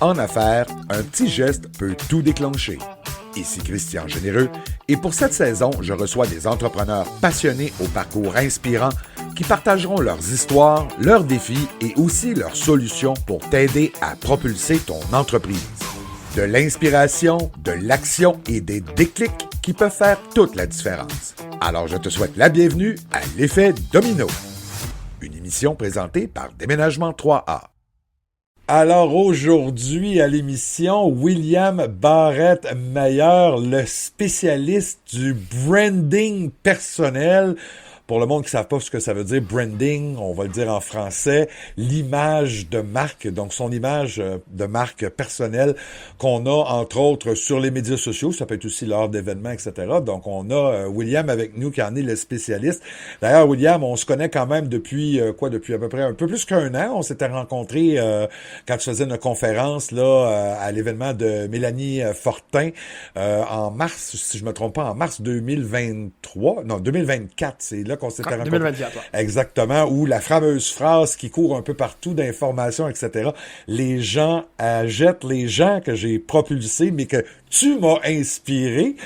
En affaires, un petit geste peut tout déclencher. Ici Christian Généreux, et pour cette saison, je reçois des entrepreneurs passionnés au parcours inspirant qui partageront leurs histoires, leurs défis et aussi leurs solutions pour t'aider à propulser ton entreprise. De l'inspiration, de l'action et des déclics qui peuvent faire toute la différence. Alors je te souhaite la bienvenue à l'effet domino. Une émission présentée par Déménagement 3A. Alors aujourd'hui à l'émission, William Barrette-Meyer, le spécialiste du branding personnel. Pour le monde qui ne savent pas ce que ça veut dire, branding, on va le dire en français, l'image de marque, donc son image de marque personnelle qu'on a, entre autres, sur les médias sociaux, ça peut être aussi lors d'événements, etc. Donc, on a William avec nous qui en est le spécialiste. D'ailleurs, William, on se connaît quand même depuis à peu près un peu plus qu'un an. On s'était rencontrés quand tu faisais une conférence là à l'événement de Mélanie Fortin en mars, si je me trompe pas, en mars 2023, non, 2024, c'est là qu'on s'était rencontrés. 2024, ouais. Exactement, où la fameuse phrase qui court un peu partout d'informations, etc. Les gens jettent les gens que j'ai propulsés, mais que tu m'as inspiré.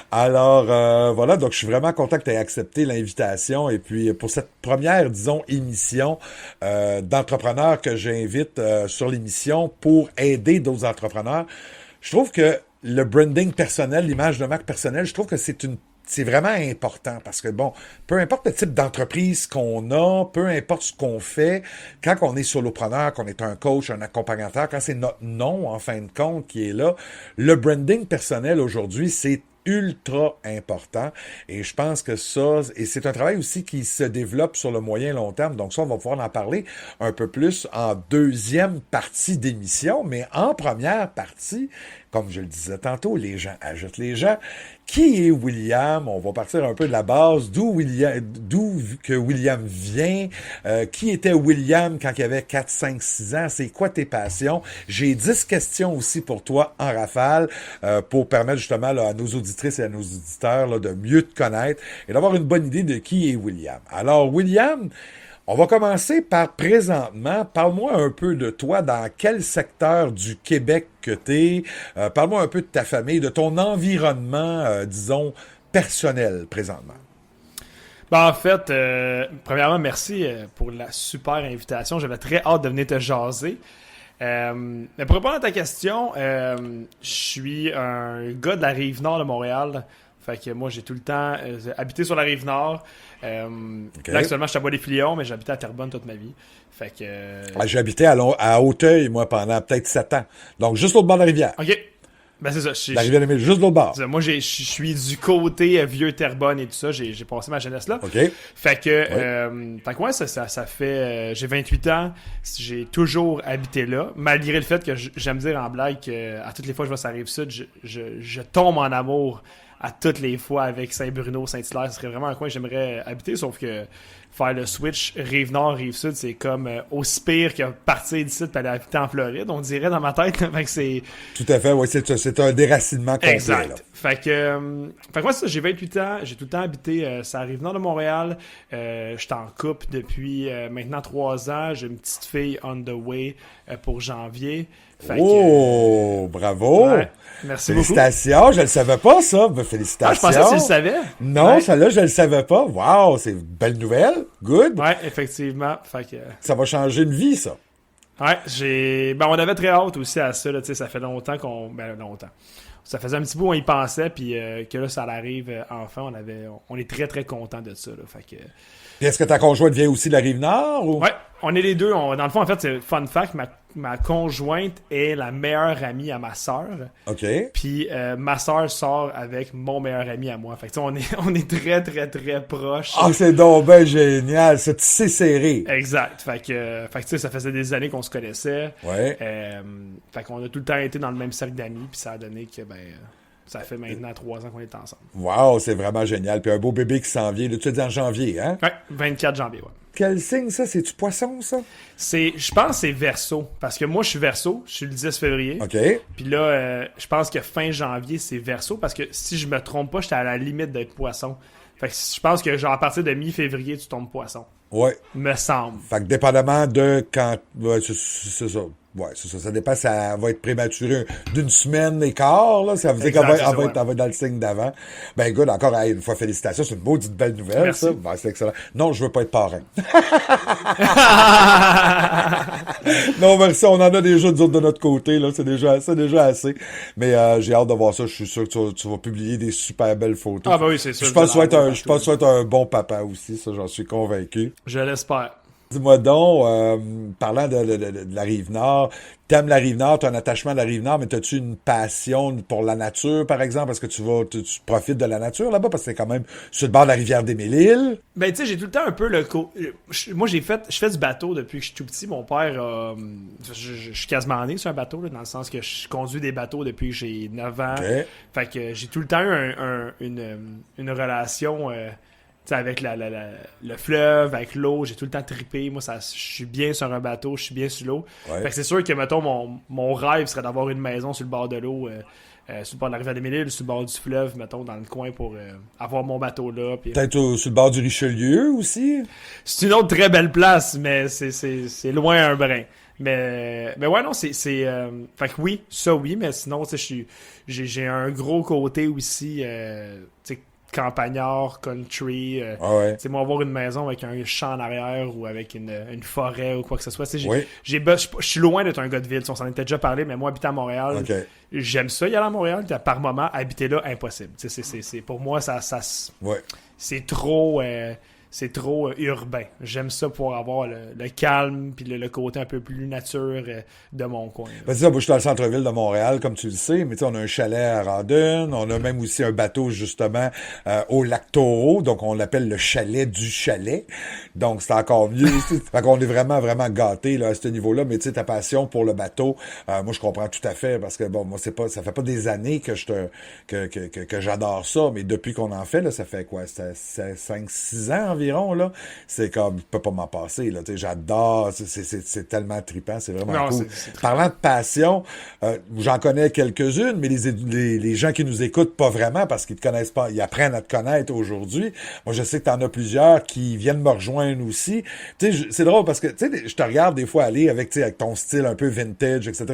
Alors, voilà, donc je suis vraiment content que tu aies accepté l'invitation. Et puis, pour cette première, disons, émission d'entrepreneurs que j'invite sur l'émission pour aider d'autres entrepreneurs, je trouve que le branding personnel, l'image de marque personnelle, je trouve que c'est vraiment important parce que, bon, peu importe le type d'entreprise qu'on a, peu importe ce qu'on fait, quand on est solopreneur, qu'on est un coach, un accompagnateur, quand c'est notre nom, en fin de compte, qui est là, le branding personnel aujourd'hui, c'est ultra important et je pense que ça, et c'est un travail aussi qui se développe sur le moyen long terme, donc ça, on va pouvoir en parler un peu plus en deuxième partie d'émission, mais en première partie, comme je le disais tantôt, les gens ajoutent les gens. Qui est William? On va partir un peu de la base. D'où que William vient? Qui était William quand il avait 4, 5, 6 ans? C'est quoi tes passions? J'ai 10 questions aussi pour toi en rafale pour permettre justement là, à nos auditrices et à nos auditeurs là, de mieux te connaître et d'avoir une bonne idée de qui est William. Alors, William, on va commencer par présentement. Parle-moi un peu de toi, dans quel secteur du Québec que t'es. Parle-moi un peu de ta famille, de ton environnement, disons, personnel présentement. Ben, en fait, premièrement, merci pour la super invitation. J'avais très hâte de venir te jaser. Mais pour répondre à ta question, je suis un gars de la Rive-Nord de Montréal. Fait que moi, j'ai tout le temps habité sur la Rive-Nord. Okay. Là, actuellement, je suis à Bois-des-Filions, mais j'habitais à Terrebonne toute ma vie. Fait que... J'ai habité à Hauteuil, moi, pendant peut-être 7 ans. Donc, juste l'autre bord de la rivière. OK. Ben, c'est ça. La rivière juste l'autre bord. Moi, je suis du côté vieux Terrebonne et tout ça. J'ai passé ma jeunesse là. OK. Fait que, fait que ouais, ça fait... j'ai 28 ans. J'ai toujours habité là. Malgré le fait que j'aime dire en blague qu'à toutes les fois que je vais sur la Rive-Sud, je tombe en amour à toutes les fois avec Saint-Bruno, Saint-Hilaire. Ce serait vraiment un coin que j'aimerais habiter, sauf que faire le switch Rive-Nord, Rive-Sud, c'est comme aussi pire que partir d'ici et aller habiter en Floride, on dirait dans ma tête. Fait que c'est... Tout à fait, oui, c'est un déracinement complet. Exact. Là. Fait que moi, ça, j'ai 28 ans, j'ai tout le temps habité sur la Rive-Nord de Montréal. Je suis en couple depuis maintenant 3 ans. J'ai une petite fille on the way pour janvier. Fait bravo! Ouais, merci félicitations, beaucoup. Je le savais pas, ça. Félicitations. Je pensais que tu le savais. Non, ouais. Celle-là, je le savais pas. Wow, c'est une belle nouvelle. Good. Ouais, effectivement. Fait que... Ça va changer une vie, ça. Ouais, on avait très hâte aussi à ça, là, ça fait longtemps longtemps. Ça faisait un petit bout, on y pensait, puis que là, ça arrive enfin, on est très, très contents de ça, là, fait que... Puis est-ce que ta conjointe vient aussi de la Rive-Nord? Ou... Ouais, on est les deux. Dans le fond, en fait, c'est fun fact, ma conjointe est la meilleure amie à ma sœur. OK. Puis ma sœur sort avec mon meilleur ami à moi. Fait que on est très, très, très proches. Ah, c'est donc ben génial, ça, c'est serré. Exact. Fait que tu sais, ça faisait des années qu'on se connaissait. Ouais. Fait qu'on a tout le temps été dans le même cercle d'amis, puis ça a donné que, ça fait maintenant 3 ans qu'on est ensemble. Wow, c'est vraiment génial. Puis un beau bébé qui s'en vient. Là, tu es en janvier, hein? Ouais, 24 janvier, ouais. Quel signe, ça? C'est-tu poisson, ça? Je pense que c'est Verseau. Parce que moi, je suis Verseau. Je suis le 10 février. OK. Puis là, je pense que fin janvier, c'est Verseau. Parce que si je me trompe pas, j'étais à la limite d'être poisson. Fait que je pense que genre à partir de mi-février, tu tombes poisson. Ouais. Me semble. Fait que dépendamment de quand... Ouais, c'est ça. Ouais, c'est ça. Ça dépend, ça va être prématuré d'une semaine et quart, là. Ça veut dire qu'elle va être dans le signe d'avant. Ben, good, encore, hey, une fois, félicitations. C'est une maudite belle nouvelle, merci. ça. Ben, c'est excellent. Non, je veux pas être parrain. Non, merci. On en a déjà, nous autres, de notre côté, là. C'est déjà assez. Mais, j'ai hâte de voir ça. Je suis sûr que tu vas publier des super belles photos. Ah, ben oui, c'est sûr. Je pense que tu vas être un bon papa aussi. Ça, j'en suis convaincu. Je l'espère. Dis-moi donc, parlant de la Rive-Nord, t'aimes la Rive-Nord, t'as un attachement à la Rive-Nord, mais t'as-tu une passion pour la nature, par exemple? Est-ce que tu profites de la nature là-bas? Parce que c'est quand même sur le bord de la rivière des Mille-Îles. Ben, tu sais, j'ai tout le temps un peu moi, je fais du bateau depuis que je suis tout petit. Mon père, je suis quasiment né sur un bateau, là, dans le sens que je conduis des bateaux depuis que j'ai 9 ans. Okay. Fait que j'ai tout le temps eu une relation... avec le fleuve, avec l'eau, j'ai tout le temps trippé. Moi, je suis bien sur un bateau, je suis bien sur l'eau. Ouais. Fait que c'est sûr que, mettons, mon rêve serait d'avoir une maison sur le bord de l'eau, sur le bord de la rivière des Mille-Îles, sur le bord du fleuve, mettons, dans le coin pour avoir mon bateau là. Pis... Peut-être sur le bord du Richelieu aussi? C'est une autre très belle place, mais c'est loin un brin. Mais ouais, non, c'est fait que oui, ça oui, mais sinon, tu sais, j'ai un gros côté aussi, tu sais, campagnard, country, ouais. Moi avoir une maison avec un champ en arrière ou avec une forêt ou quoi que ce soit, oui. Je suis loin d'être un gars de ville, on s'en était déjà parlé, mais moi habiter à Montréal, j'aime ça y aller à Montréal, par moment habiter là, impossible. C'est pour moi ça ouais. c'est trop urbain. J'aime ça pour avoir le calme puis le côté un peu plus nature de mon coin. Ben, c'est ça, moi, je suis dans le centre-ville de Montréal, comme tu le sais, mais tu sais, on a un chalet à Radun, on a même aussi un bateau, justement, au lac Taureau, donc on l'appelle le chalet du chalet, donc c'est encore mieux. Fait qu'on est vraiment, vraiment gâtés, là, à ce niveau-là, mais tu sais, ta passion pour le bateau, moi, je comprends tout à fait, parce que, bon, moi, ça fait pas des années que que j'adore ça, mais depuis qu'on en fait, là, ça fait quoi, 5-6 ans environ, là, c'est comme, je peux pas m'en passer, là, tu sais, j'adore, c'est tellement trippant, c'est vraiment cool. Parlant de passion, j'en connais quelques-unes, mais les gens qui nous écoutent, pas vraiment, parce qu'ils te connaissent pas, ils apprennent à te connaître aujourd'hui. Moi, je sais que t'en as plusieurs qui viennent me rejoindre aussi. Tu sais, c'est drôle parce que, tu sais, je te regarde des fois aller avec ton style un peu vintage, etc.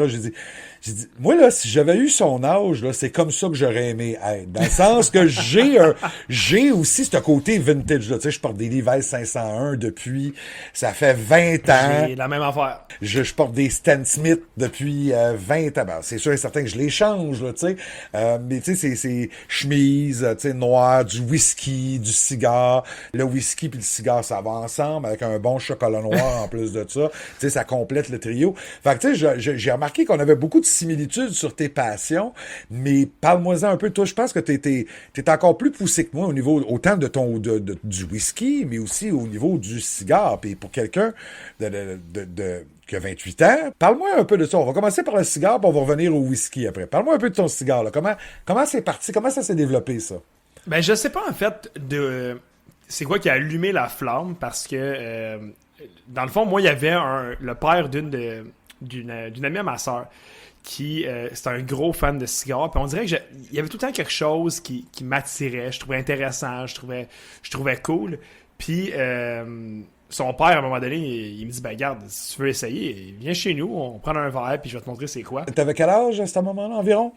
J'ai dit, moi, là, si j'avais eu son âge, là, c'est comme ça que j'aurais aimé être. Dans le sens que j'ai aussi ce côté vintage, là. Tu sais, je porte des Levi's 501 depuis, ça fait 20 ans. J'ai la même affaire. Je porte des Stan Smith depuis 20 ans. Ben, c'est sûr et certain que je les change, là, tu sais. Mais tu sais, c'est chemise, tu sais, noire, du whisky, du cigare. Le whisky puis le cigare, ça va ensemble avec un bon chocolat noir en plus de ça. Tu sais, ça complète le trio. Fait que tu sais, j'ai remarqué qu'on avait beaucoup de similitudes sur tes passions, mais parle-moi-en un peu. Toi, je pense que t'es encore plus poussé que moi au niveau autant de du whisky, mais aussi au niveau du cigare. Puis pour quelqu'un qui a 28 ans, parle-moi un peu de ça. On va commencer par le cigare, puis on va revenir au whisky après. Parle-moi un peu de ton cigare, là. Comment c'est parti? Comment ça s'est développé, ça? Ben, je sais pas, en fait, c'est quoi qui a allumé la flamme, parce que, dans le fond, moi, il y avait le père d'une amie à ma soeur, qui c'est un gros fan de cigares, puis on dirait que il y avait tout le temps quelque chose qui m'attirait, je trouvais intéressant, je trouvais cool, puis son père à un moment donné il me dit, ben regarde, si tu veux essayer, viens chez nous, on prend un verre puis je vais te montrer c'est quoi. T'avais quel âge à ce moment-là environ?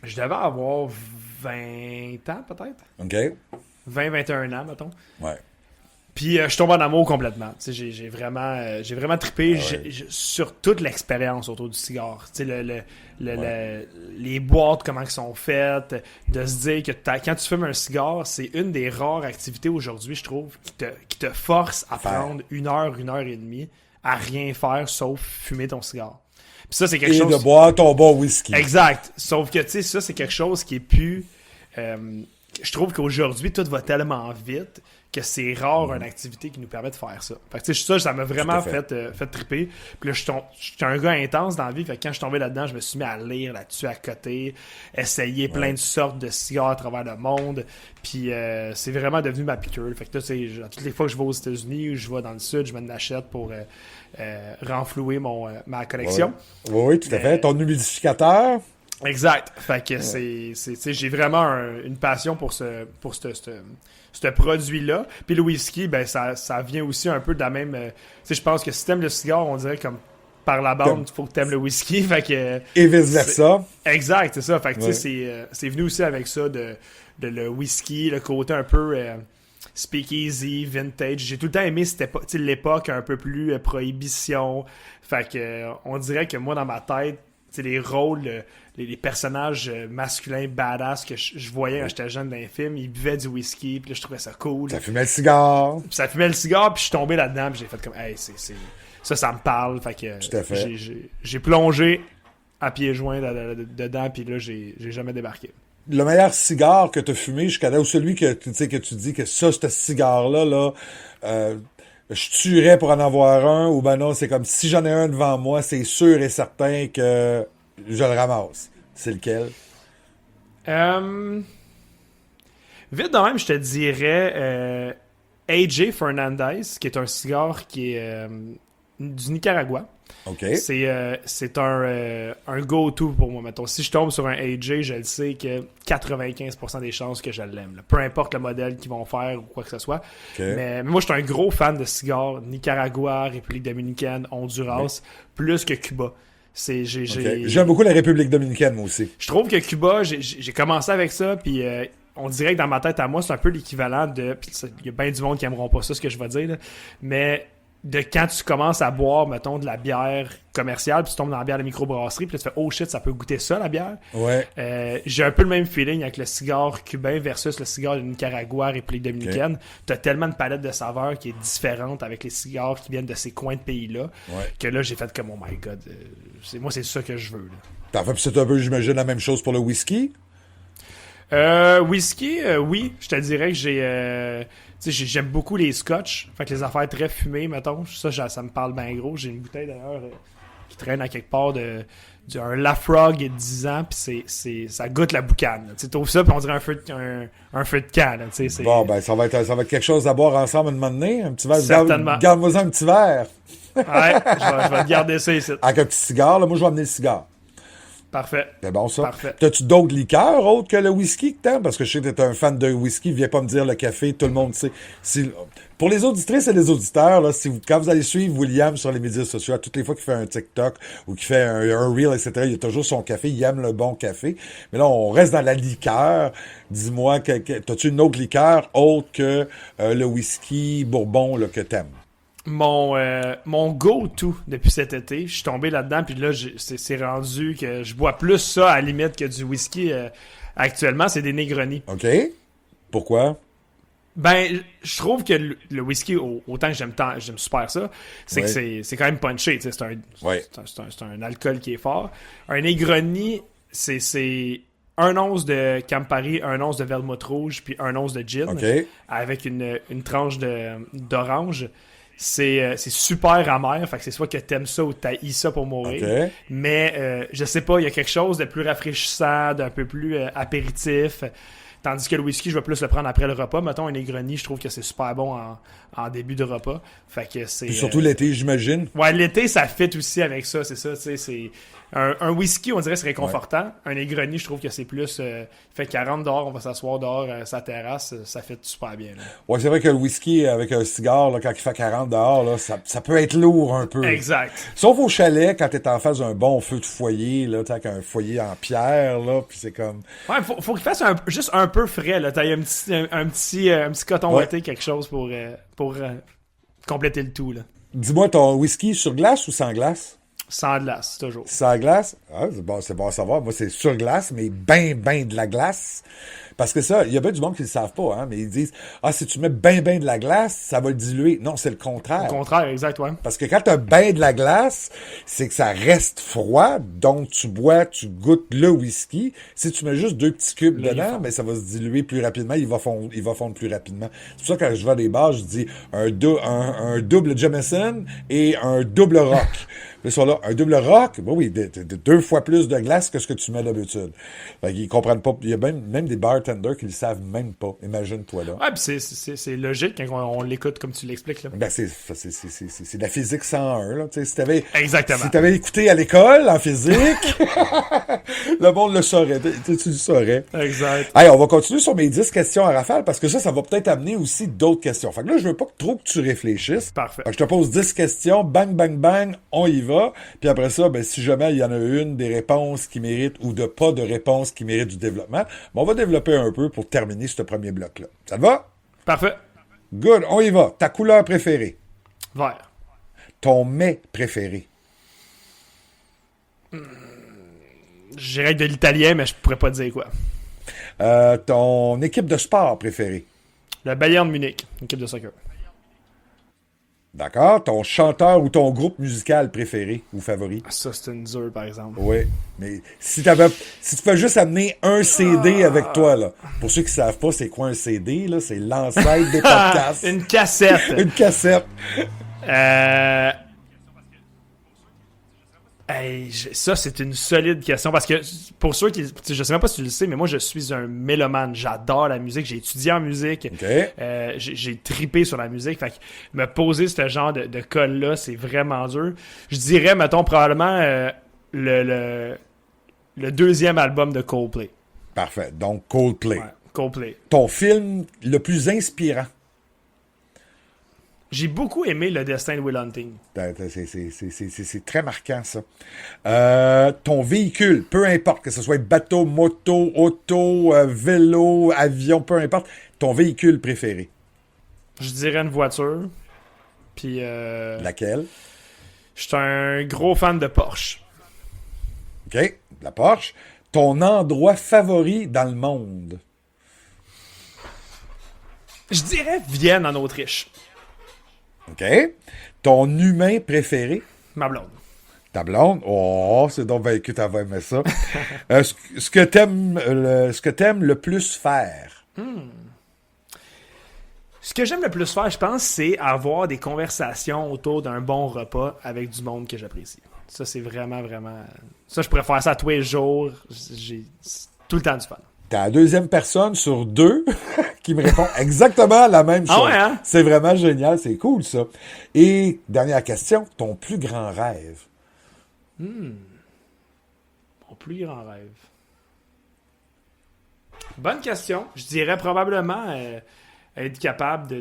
Je devais avoir 20 ans peut-être. OK. 20-21 ans mettons. Ouais. Puis je tombe en amour complètement. Tu sais, j'ai vraiment trippé sur toute l'expérience autour du cigare. Tu sais, les boîtes, comment elles sont faites, de se dire que quand tu fumes un cigare, c'est une des rares activités aujourd'hui, je trouve, qui te force à prendre 1 heure et demie à rien faire sauf fumer ton cigare. Puis ça, c'est quelque chose... Et de boire ton bon whisky. Exact. Sauf que, tu sais, ça, c'est quelque chose qui est plus... je trouve qu'aujourd'hui, tout va tellement vite que c'est rare une activité qui nous permet de faire ça. Fait que tu sais, ça m'a vraiment fait triper. Puis là, je suis un gars intense dans la vie, fait que quand je suis tombé là-dedans, je me suis mis à lire là-dessus à côté, essayer plein de sortes de cigares à travers le monde, puis c'est vraiment devenu ma piqûre. Fait que là, tu sais, toutes les fois que je vais aux États-Unis ou je vais dans le Sud, je m'en achète pour renflouer ma collection. Oui, tout à fait. Ton humidificateur. Exact. Fait que j'ai vraiment une passion pour ce produit-là. Puis le whisky, ben ça vient aussi un peu de la même... je pense que si t'aimes le cigare, on dirait comme par la bande, il faut que t'aimes le whisky. Fait que, et vice-versa. Exact, c'est ça. Fait que, tu sais, c'est venu aussi avec ça de le whisky, le côté un peu speakeasy, vintage. J'ai tout le temps aimé l'époque un peu plus prohibition. Fait que, on dirait que moi, dans ma tête, les rôles, les personnages masculins badass que je voyais quand j'étais jeune dans les films, ils buvaient du whisky, puis là, je trouvais ça cool. Ça fumait le cigare. Puis ça fumait le cigare, puis je suis tombé là-dedans, puis j'ai fait comme, hey, ça me parle. Fait que tout à fait. j'ai plongé à pieds joints dedans, puis là, j'ai jamais débarqué. Le meilleur cigare que tu as fumé jusqu'à là, ou celui que tu dis que ça, ce cigare-là, là, je tuerais pour en avoir un, ou ben non, c'est comme si j'en ai un devant moi, c'est sûr et certain que je le ramasse. C'est lequel? Vite de même, je te dirais AJ Fernandez, qui est un cigare qui est du Nicaragua. OK. C'est un go-to pour moi, mettons. Si je tombe sur un AJ, je le sais que 95% des chances que je l'aime. Là. Peu importe le modèle qu'ils vont faire ou quoi que ce soit. Okay. Mais moi, je suis un gros fan de cigares Nicaragua, République dominicaine, Honduras, plus que Cuba. J'aime beaucoup la République dominicaine, moi aussi. Je trouve que Cuba, j'ai commencé avec ça, puis on dirait que dans ma tête à moi, c'est un peu l'équivalent de... Il y a bien du monde qui aimeront pas ça, ce que je vais dire, là, mais de quand tu commences à boire, mettons, de la bière commerciale, puis tu tombes dans la bière de microbrasserie, puis là, tu fais « Oh shit, ça peut goûter ça, la bière! » Ouais. J'ai un peu le même feeling avec le cigare cubain versus le cigare de Nicaragua, République dominicaine. Okay. T'as tellement de palette de saveurs qui est différente avec les cigares qui viennent de ces coins de pays-là, que là, j'ai fait comme « Oh my God! Moi, c'est ça que je veux. » T'as fait c'est un peu, j'imagine, la même chose pour le whisky? Whisky, oui. Je te dirais que j'aime beaucoup les scotch. Fait que les affaires très fumées, mettons. Ça me parle bien gros. J'ai une bouteille d'ailleurs qui traîne à quelque part un Lafroig 10 ans, puis ça goûte la boucane. Tu trouves ça, puis on dirait un feu de camp. Là, bon, ben ça va être quelque chose à boire ensemble une moment donné. Un petit verre. Certainement. Garde-moi un petit verre. Ouais, je vais te garder ça ici. Avec un petit cigare, là, moi je vais amener le cigare. Parfait. C'est bon, ça. Parfait. T'as-tu d'autres liqueurs autres que le whisky que t'aimes? Parce que je sais que t'es un fan de whisky. Viens pas me dire le café, tout le monde sait. Pour les auditrices et les auditeurs, là, quand vous allez suivre William sur les médias sociaux, à toutes les fois qu'il fait un TikTok ou qu'il fait un reel, etc., il y a toujours son café. Il aime le bon café. Mais là, on reste dans la liqueur. Dis-moi, t'as-tu une autre liqueur autre que le whisky bourbon là, que t'aimes? Mon go-to depuis cet été, je suis tombé là-dedans, puis là, c'est rendu que je bois plus ça à la limite que du whisky actuellement, c'est des Negroni. OK. Pourquoi? Ben, je trouve que le whisky, autant que j'aime super ça, c'est que c'est quand même punché, tu sais, c'est un alcool qui est fort. Un Negroni, c'est 1 once de Campari, 1 once de Vermouth rouge, puis 1 once de gin, avec une tranche d'orange. C'est super amer, fait que c'est soit que t'aimes ça ou t'haïs ça pour mourir. Okay. Mais je sais pas, il y a quelque chose de plus rafraîchissant, d'un peu plus apéritif. Tandis que le whisky, je vais plus le prendre après le repas. Mettons un Negroni, je trouve que c'est super bon en début de repas. Fait que c'est. Puis surtout l'été, j'imagine. Ouais, l'été, ça fit aussi avec ça, c'est ça. Tu sais, c'est un whisky, on dirait, c'est réconfortant. Un Negroni, je trouve que c'est plus. Il fait 40 dehors, on va s'asseoir dehors sa terrasse, ça fit super bien. Là. Ouais, c'est vrai que le whisky avec un cigare, là, quand il fait 40 dehors, là, ça peut être lourd un peu. Exact. Sauf au chalet, quand t'es en face d'un bon feu de foyer, là, avec un foyer en pierre, là, puis c'est comme. Ouais, faut qu'il fasse juste un peu frais, là. T'as un petit coton ouaté, quelque chose pour compléter le tout, là. Dis-moi, ton whisky sur glace ou sans glace? Sans glace, toujours. Sans glace? Ah, c'est bon à savoir. Moi, c'est sur glace, mais ben de la glace. Parce que ça, il y a bien du monde qui ne le savent pas, hein, mais ils disent « Ah, si tu mets ben de la glace, ça va le diluer. » Non, c'est le contraire. Le contraire, exact, ouais. Parce que quand tu as ben de la glace, c'est que ça reste froid, donc tu goûtes le whisky. Si tu mets juste 2 petits cubes dedans, ben, ça va se diluer plus rapidement, il va fondre plus rapidement. C'est pour ça que quand je vais à des bars, je dis un double Jameson et un double rock. Là, sont là, un double rock, bon, oui, 2 fois plus de glace que ce que tu mets d'habitude. Fait qu'ils comprennent pas. Il y a même des bartenders qui le savent même pas. Imagine-toi là. Ouais, puis c'est logique quand on l'écoute comme tu l'expliques, là. Ben, c'est de la physique 101, là. Tu sais, Exactement. Si t'avais écouté à l'école, en physique, le monde le saurait. Tu le saurais. Exact. Hey, on va continuer sur mes 10 questions à rafale parce que ça va peut-être amener aussi d'autres questions. Fait que là, je veux pas trop que tu réfléchisses. Parfait. Fait que je te pose 10 questions, bang, on y va. va. Puis après ça, ben, si jamais il y en a une des réponses qui mérite ou de pas de réponse qui mérite du développement, ben, on va développer un peu pour terminer ce premier bloc-là. Ça te va? Parfait. Good, on y va. Ta couleur préférée? Vert. Ton mets préféré? J'irais de l'italien, mais je pourrais pas te dire quoi. Ton équipe de sport préférée? Le Bayern de Munich, équipe de soccer. D'accord. Ton chanteur ou ton groupe musical préféré ou favori? Ça, c'est une dure, par exemple. Oui. Mais si tu peux juste amener un CD avec toi, là. Pour ceux qui savent pas c'est quoi un CD, là, c'est l'ancêtre des podcasts. Une cassette. Une cassette. Ça, c'est une solide question parce que pour ceux qui. Je sais même pas si tu le sais, mais moi, je suis un mélomane. J'adore la musique. J'ai étudié en musique. Okay. J'ai tripé sur la musique. Fait que me poser ce genre de colle-là, c'est vraiment dur. Je dirais, mettons, probablement le deuxième album de Coldplay. Parfait. Donc, Coldplay. Ouais, Coldplay. Ton film le plus inspirant? J'ai beaucoup aimé Le Destin de Will Hunting. C'est très marquant, ça. Ton véhicule, peu importe, que ce soit bateau, moto, auto, vélo, avion, peu importe, ton véhicule préféré? Je dirais une voiture. Puis. Laquelle? Je suis un gros fan de Porsche. OK, la Porsche. Ton endroit favori dans le monde? Je dirais Vienne en Autriche. OK. Ton humain préféré? Ma blonde. Ta blonde? Oh, c'est donc vaincu, t'as aimé ça. Ce que t'aimes le plus faire? Ce que j'aime le plus faire, je pense, c'est avoir des conversations autour d'un bon repas avec du monde que j'apprécie. Ça, c'est vraiment, vraiment... Ça, je pourrais faire ça tous les jours. J'ai tout le temps du fun. T'es la deuxième personne sur deux qui me répond exactement la même chose. Ah ouais, hein? C'est vraiment génial, c'est cool, ça. Et, dernière question, ton plus grand rêve? Mon plus grand rêve. Bonne question. Je dirais probablement être capable de...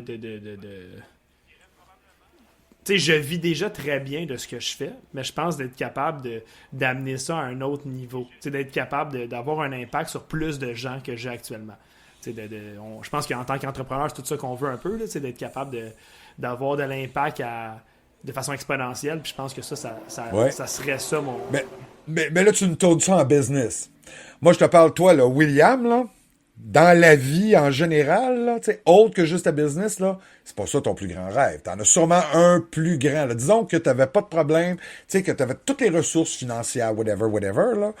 Tu sais, je vis déjà très bien de ce que je fais, mais je pense d'être capable d'amener ça à un autre niveau. Tu sais, d'être capable d'avoir un impact sur plus de gens que j'ai actuellement. Tu sais, je pense qu'en tant qu'entrepreneur, c'est tout ça qu'on veut un peu, là, tu sais, d'être capable d'avoir de l'impact de façon exponentielle. Puis je pense que ça serait ça mon... Mais là, tu me tournes ça en business. Moi, je te parle, toi, là, William, là, dans la vie en général, là, autre que juste ta business, là, c'est pas ça ton plus grand rêve. T'en as sûrement un plus grand. Là. Disons que t'avais pas de problème, que t'avais toutes les ressources financières, whatever, là.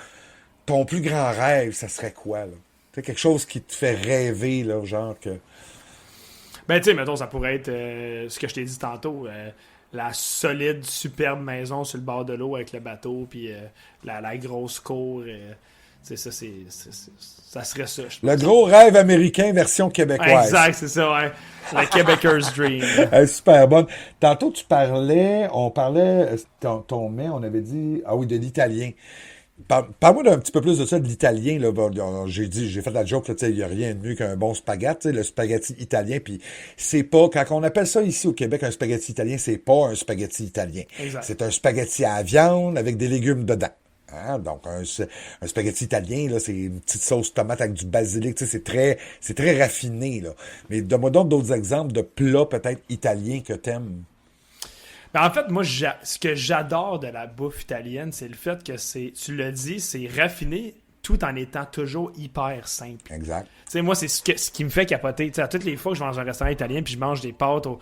Ton plus grand rêve, ça serait quoi, là? T'sais, quelque chose qui te fait rêver, là, genre que... Ben, tu sais, mettons, ça pourrait être ce que je t'ai dit tantôt, la solide, superbe maison sur le bord de l'eau avec le bateau, puis la grosse cour... ça serait ça. Le gros rêve américain version québécoise. Exact, c'est ça, ouais. La Québécois Dream. Super bonne. Tantôt, on parlait, ton mets, on avait dit, ah oui, de l'italien. Parle-moi d'un petit peu plus de ça, de l'italien. Là. J'ai fait la joke, il n'y a rien de mieux qu'un bon spaghetti, le spaghetti italien. Puis c'est pas, quand on appelle ça ici au Québec un spaghetti italien, c'est pas un spaghetti italien. Exact. C'est un spaghetti à la viande avec des légumes dedans. Hein? Donc, un spaghetti italien, là, c'est une petite sauce tomate avec du basilic, c'est très raffiné, là. Mais donne-moi donc d'autres exemples de plats peut-être italiens que t'aimes. Ben, en fait, moi, ce que j'adore de la bouffe italienne, c'est le fait que tu l'as dit, c'est raffiné tout en étant toujours hyper simple. Exact. Tu sais, moi, c'est ce qui me fait capoter. Tu sais, à toutes les fois que je vais dans un restaurant italien puis je mange des pâtes au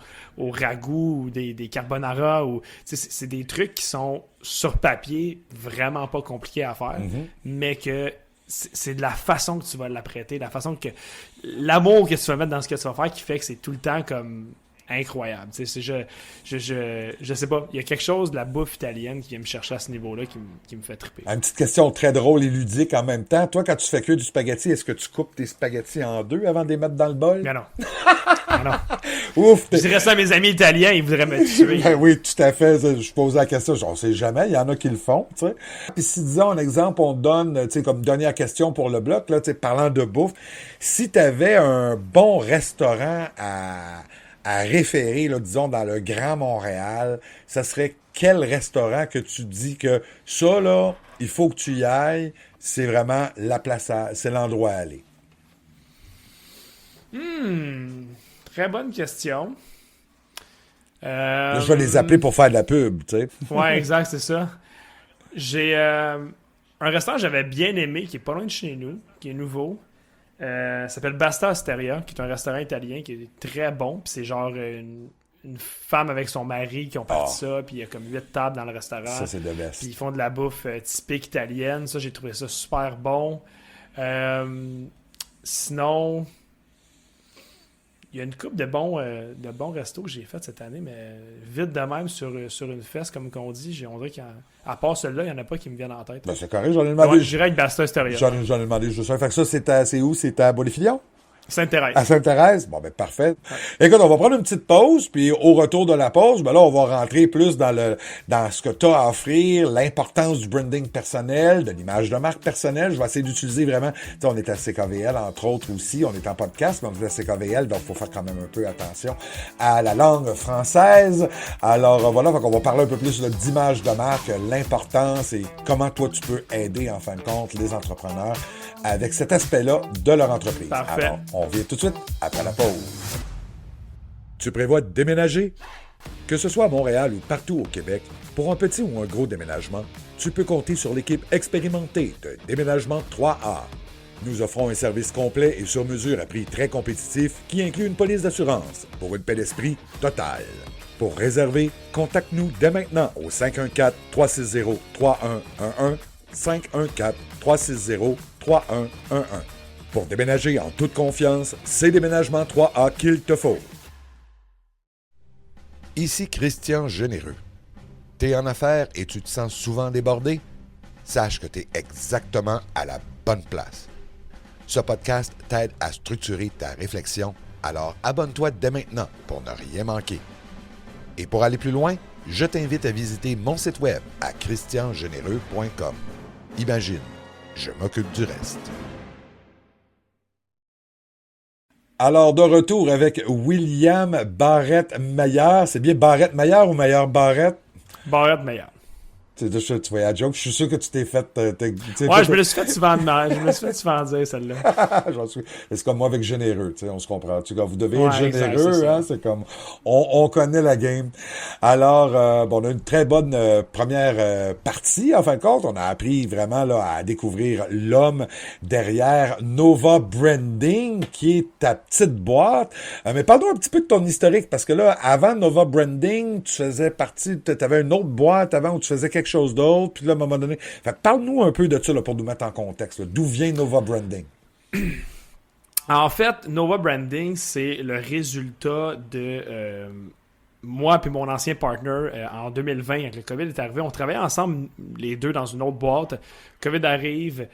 ragoût ou des carbonara, c'est des trucs qui sont sur papier vraiment pas compliqués à faire, mais que c'est de la façon que tu vas l'apprêter, la façon que l'amour que tu vas mettre dans ce que tu vas faire qui fait que c'est tout le temps comme incroyable. Tu sais, je sais pas, il y a quelque chose de la bouffe italienne qui vient me chercher à ce niveau-là qui me fait triper. Une petite question très drôle et ludique en même temps. Toi, quand tu fais cuire du spaghetti, est-ce que tu coupes tes spaghettis en deux avant de les mettre dans le bol? Mais non. Non. Ouf! Je dirais ça à mes amis italiens, ils voudraient me tuer. Ben oui, tout à fait. Je posais la question, on sait jamais, il y en a qui le font, tu sais. Puis si, disons, un exemple, on te donne, tu sais, comme dernière question pour le bloc, là, tu sais, parlant de bouffe, si tu avais un bon restaurant à référer, là, disons, dans le Grand Montréal, ça serait quel restaurant que tu dis que ça, là, il faut que tu y ailles, c'est vraiment la place c'est l'endroit à aller? Très bonne question. Là, je vais les appeler pour faire de la pub, tu sais. Ouais, exact, c'est ça. J'ai un restaurant que j'avais bien aimé, qui est pas loin de chez nous, qui est nouveau. Ça s'appelle Basta Osteria, qui est un restaurant italien qui est très bon. Puis c'est genre une femme avec son mari qui ont parti ça. Puis il y a comme 8 tables dans le restaurant. Ça, c'est de best. Puis ils font de la bouffe typique italienne. Ça, j'ai trouvé ça super bon. Sinon, il y a une couple de bons restos que j'ai fait cette année, mais vite de même sur une fesse, comme qu'on dit. On dirait qu'à part celui-là, il n'y en a pas qui me viennent en tête. Ben, c'est correct, j'en ai demandé. Ouais, je dirais avec Basta Osteria. J'en ai demandé juste un. Fait que ça, c'est où? C'est à Bois-les-Filions? Sainte-Thérèse. À Sainte-Thérèse? Bon, ben, parfait. Ouais. Écoute, on va prendre une petite pause, puis au retour de la pause, ben là, on va rentrer plus dans ce que tu as à offrir, l'importance du branding personnel, de l'image de marque personnelle. Je vais essayer d'utiliser vraiment, tu sais, on est à CKVL, entre autres aussi, on est en podcast, mais on est à CKVL, donc il faut faire quand même un peu attention à la langue française. Alors, voilà, donc on va parler un peu plus d'image de marque, l'importance et comment toi, tu peux aider, en fin de compte, les entrepreneurs avec cet aspect-là de leur entreprise. Parfait. Alors, on revient tout de suite après la pause. Tu prévois de déménager? Que ce soit à Montréal ou partout au Québec, pour un petit ou un gros déménagement, tu peux compter sur l'équipe expérimentée de Déménagement 3A. Nous offrons un service complet et sur mesure à prix très compétitif qui inclut une police d'assurance pour une paix d'esprit totale. Pour réserver, contacte-nous dès maintenant au 514-360-3111, 514-360-3111. Pour déménager en toute confiance, c'est Déménagement 3A qu'il te faut. Ici Christian Généreux. T'es en affaires et tu te sens souvent débordé? Sache que t'es exactement à la bonne place. Ce podcast t'aide à structurer ta réflexion, alors abonne-toi dès maintenant pour ne rien manquer. Et pour aller plus loin, je t'invite à visiter mon site web à christiangénéreux.com. Imagine, je m'occupe du reste. Alors, de retour avec William Barrette-Maillard. C'est bien Barrette-Maillard ou Maillard-Barrette? Barrette-Maillard. Tu vois la joke. Je suis sûr que tu t'es fait... ouais, je me suis fait souvent dire celle-là. C'est comme moi avec généreux, tu sais, on se comprend. Vous devez être Ouais, généreux, exact, hein, c'est comme... On connaît la game. Alors, on a une très bonne première partie, en fin de compte. On a appris vraiment là à découvrir l'homme derrière Nova Branding, qui est ta petite boîte. Mais parle-nous un petit peu de ton historique, parce que là, avant Nova Branding, tu faisais partie... Tu avais une autre boîte avant où tu faisais quelque chose d'autre, puis là, à un moment donné... Fait, parle-nous un peu de ça là, pour nous mettre en contexte. Là. D'où vient Nova Branding? En fait, Nova Branding, c'est le résultat de moi et mon ancien partner en 2020, quand le COVID est arrivé. On travaillait ensemble, les deux, dans une autre boîte. COVID arrive,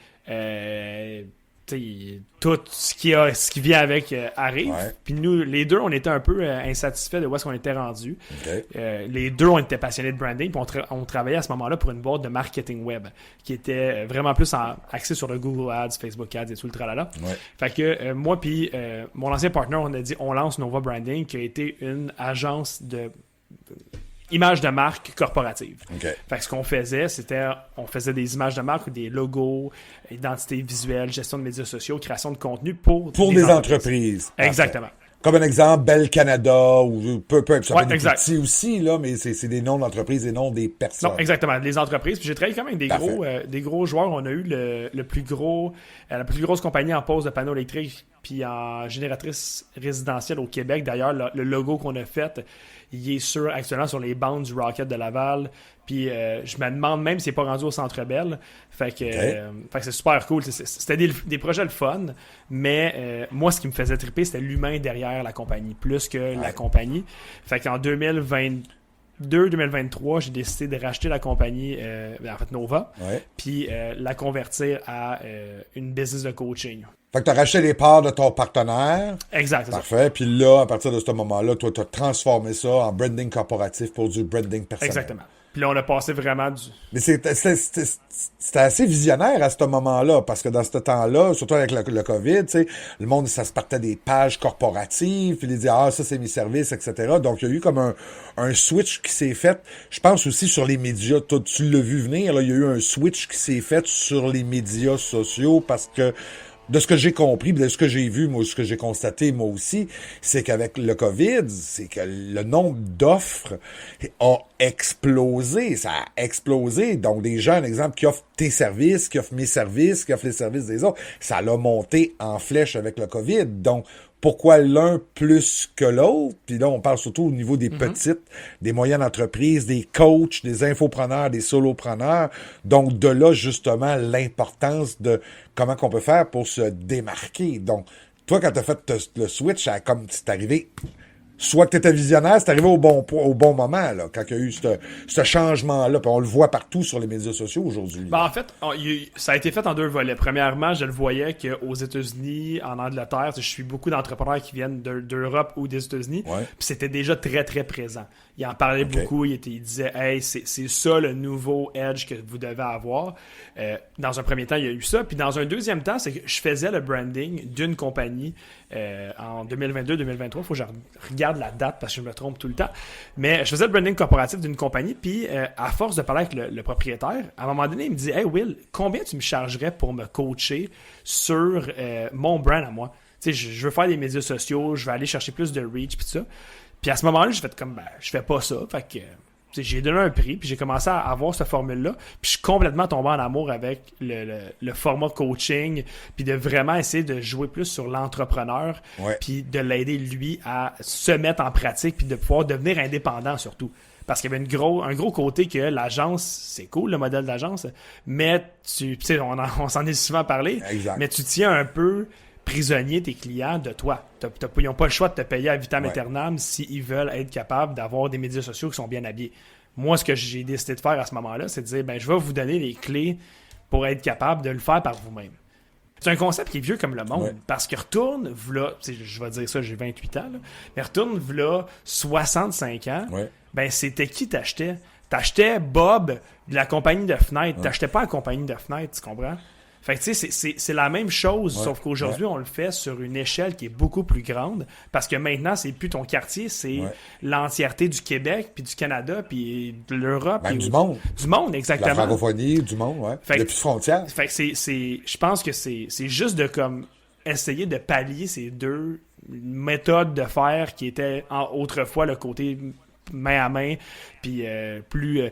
tout ce qui vient avec arrive. Ouais. Puis nous, les deux, on était un peu insatisfaits de où est-ce qu'on était rendus. Okay. Les deux, on était passionnés de branding. Puis on travaillait à ce moment-là pour une boîte de marketing web qui était vraiment plus axée sur le Google Ads, Facebook Ads et tout le tralala. Ouais. Fait que moi puis mon ancien partner, on a dit on lance Nova Branding, qui a été une agence de image de marque corporative. Okay. Fait que ce qu'on faisait, c'était on faisait des images de marque ou des logos, identité visuelle, gestion de médias sociaux, création de contenu pour des entreprises. Exactement. Comme un exemple, Bell Canada ou peu ça ouais, peut être petit aussi là, mais c'est des noms d'entreprises et non des personnes. Non, exactement, des entreprises. Puis j'ai travaillé quand même avec des gros joueurs. On a eu la plus grosse compagnie en pose de panneaux électriques puis en génératrice résidentielle au Québec. D'ailleurs, le logo qu'on a fait, il est actuellement sur les bandes du Rocket de Laval. Puis je me demande même s'il n'est pas rendu au Centre Bell. Fait que c'est super cool. C'était des projets de fun, mais moi, ce qui me faisait triper, c'était l'humain derrière la compagnie, plus que la compagnie. Fait qu'en 2023, j'ai décidé de racheter la compagnie, en fait Nova, puis la convertir à une business de coaching. Fait que tu as racheté les parts de ton partenaire. Exact. Parfait. Puis là, à partir de ce moment-là, toi, tu as transformé ça en branding corporatif pour du branding personnel. Exactement. Puis là, on a passé vraiment du... Mais c'était assez visionnaire à ce moment-là, parce que dans ce temps-là, surtout avec le COVID, tu sais, le monde, ça se partait des pages corporatives, puis ils disaient, ah, ça, c'est mes services, etc. Donc, il y a eu comme un switch qui s'est fait, je pense aussi sur les médias. Toi, tu l'as vu venir, là, il y a eu un switch qui s'est fait sur les médias sociaux, parce que de ce que j'ai compris, de ce que j'ai vu, moi, ce que j'ai constaté, moi aussi, c'est qu'avec le COVID, c'est que le nombre d'offres a explosé. Ça a explosé. Donc, des gens, un exemple, qui offrent tes services, qui offrent mes services, qui offrent les services des autres, ça l'a monté en flèche avec le COVID. Donc, pourquoi l'un plus que l'autre? Puis là, on parle surtout au niveau des petites, des moyennes entreprises, des coachs, des infopreneurs, des solopreneurs. Donc, de là, justement, l'importance de comment qu'on peut faire pour se démarquer. Donc, toi, quand tu as fait le switch, comme c'est arrivé, soit que tu étais visionnaire, c'est arrivé au bon moment, là, quand il y a eu ce changement-là. Puis on le voit partout sur les médias sociaux aujourd'hui. Ben, en fait, ça a été fait en deux volets. Premièrement, je le voyais qu'aux États-Unis, en Angleterre, je suis beaucoup d'entrepreneurs qui viennent d'Europe ou des États-Unis. Ouais. Puis c'était déjà très, très présent. Il en parlait beaucoup. Il disait, hey, c'est ça le nouveau edge que vous devez avoir. Dans un premier temps, il y a eu ça. Puis dans un deuxième temps, c'est que je faisais le branding d'une compagnie en 2022-2023. Il faut que je regarde la date parce que je me trompe tout le temps. Mais je faisais le branding corporatif d'une compagnie. Puis à force de parler avec le propriétaire, à un moment donné, il me dit, hey Will, combien tu me chargerais pour me coacher sur mon brand à moi? Tu sais, je veux faire des médias sociaux, je veux aller chercher plus de reach, puis tout ça. Puis à ce moment-là, j'ai fait comme, je fais pas ça. Fait que j'ai donné un prix, puis j'ai commencé à avoir cette formule-là. Puis je suis complètement tombé en amour avec le format coaching, puis de vraiment essayer de jouer plus sur l'entrepreneur, puis de l'aider, lui, à se mettre en pratique, puis de pouvoir devenir indépendant surtout. Parce qu'il y avait un gros côté que l'agence, c'est cool, le modèle d'agence, mais tu sais, on s'en est souvent parlé, exact. Mais tu tiens un peu prisonnier tes clients de toi. Ils n'ont pas le choix de te payer à vitam aeternam s'ils veulent être capables d'avoir des médias sociaux qui sont bien habillés. Moi, ce que j'ai décidé de faire à ce moment-là, c'est de dire, je vais vous donner les clés pour être capable de le faire par vous-même. C'est un concept qui est vieux comme le monde, parce que retourne, je vais dire ça, j'ai 28 ans, là, mais retourne, 65 ans, c'était qui t'achetais? T'achetais Bob de la compagnie de fenêtres. T'achetais pas la compagnie de fenêtres, tu comprends? Fait que tu sais, c'est la même chose, sauf qu'aujourd'hui, on le fait sur une échelle qui est beaucoup plus grande, parce que maintenant, c'est plus ton quartier, c'est l'entièreté du Québec, puis du Canada, puis de l'Europe. Même du monde. Du monde, exactement. La francophonie, du monde, depuis frontières. Fait que je pense que c'est juste de comme essayer de pallier ces deux méthodes de faire qui étaient autrefois le côté main à main, puis plus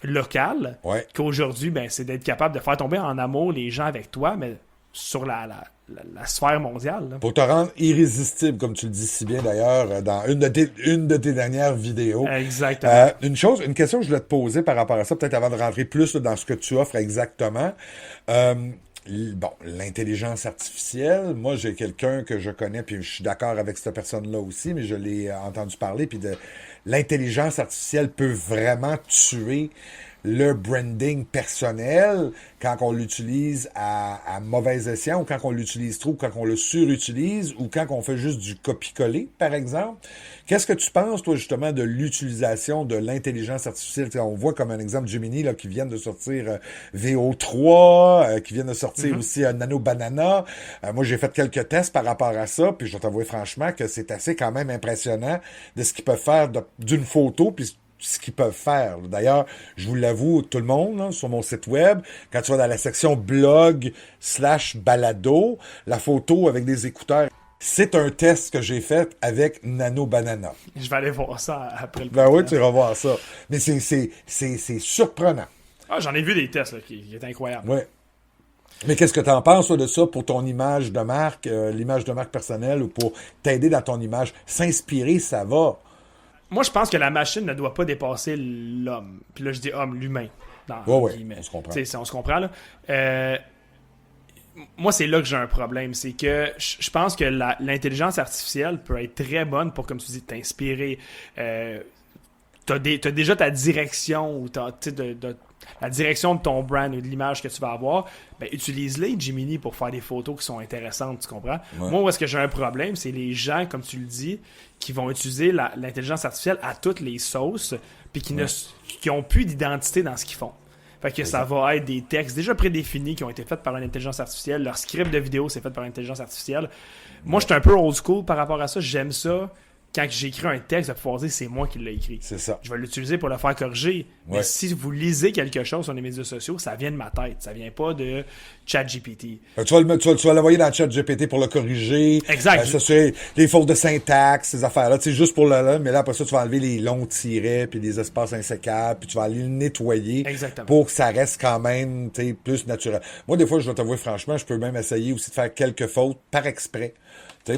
local, qu'aujourd'hui, c'est d'être capable de faire tomber en amour les gens avec toi, mais sur la sphère mondiale. Là. Pour te rendre irrésistible, comme tu le dis si bien d'ailleurs, dans une de tes dernières vidéos. Exactement. Une question que je voulais te poser par rapport à ça, peut-être avant de rentrer plus là, dans ce que tu offres exactement. L'intelligence artificielle, moi j'ai quelqu'un que je connais, puis je suis d'accord avec cette personne-là aussi, mais je l'ai entendu parler, puis l'intelligence artificielle peut vraiment tuer le branding personnel quand on l'utilise à mauvais escient, ou quand on l'utilise trop, ou quand on le surutilise, ou quand on fait juste du copier-coller, par exemple. Qu'est-ce que tu penses, toi, justement, de l'utilisation de l'intelligence artificielle? T'sais, on voit comme un exemple Gemini là, qui vient de sortir VO3, qui vient de sortir aussi Nano Banana. Moi, j'ai fait quelques tests par rapport à ça, puis je vais t'avouer franchement que c'est assez quand même impressionnant de ce qu'ils peuvent faire d'une photo, puis ce qu'ils peuvent faire. D'ailleurs, je vous l'avoue, tout le monde, là, sur mon site web, quand tu vas dans la section blog/balado, la photo avec des écouteurs, c'est un test que j'ai fait avec Nano Banana. Je vais aller voir ça après le podcast. Ben oui, tu iras voir ça. Mais c'est surprenant. Ah, j'en ai vu des tests là, qui est incroyable. Oui. Mais qu'est-ce que tu en penses toi, de ça pour ton image de marque, l'image de marque personnelle, ou pour t'aider dans ton image? S'inspirer, ça va. Moi, je pense que la machine ne doit pas dépasser l'homme. Puis là, je dis homme, l'humain. Oui, on se comprend. On se comprend, là. Moi, c'est là que j'ai un problème. C'est que je pense que l'intelligence artificielle peut être très bonne pour, comme tu dis, t'inspirer. T'as déjà ta direction, ou la direction de ton brand ou de l'image que tu vas avoir. Utilise-les, Gemini, pour faire des photos qui sont intéressantes, tu comprends? Ouais. Moi, où est-ce que j'ai un problème, c'est les gens, comme tu le dis, qui vont utiliser l'intelligence artificielle à toutes les sauces, puis qui ont plus d'identité dans ce qu'ils font. Fait que ça va être des textes déjà prédéfinis qui ont été faits par l'intelligence artificielle. Leur script de vidéo, c'est fait par l'intelligence artificielle. Moi, je suis un peu old school par rapport à ça. J'aime ça. Quand j'écris un texte, de pouvoir dire c'est moi qui l'ai écrit. C'est ça. Je vais l'utiliser pour le faire corriger. Mais si vous lisez quelque chose sur les médias sociaux, ça vient de ma tête. Ça vient pas de ChatGPT. Tu vas l'envoyer dans ChatGPT pour le corriger. Exact. S'assurer les fautes de syntaxe, ces affaires-là. Tu sais, juste pour mais là, après ça, tu vas enlever les longs tirets puis les espaces insécables puis tu vas aller le nettoyer. Exactement. Pour que ça reste quand même, tu sais, plus naturel. Moi, des fois, je dois t'avouer franchement, je peux même essayer aussi de faire quelques fautes par exprès.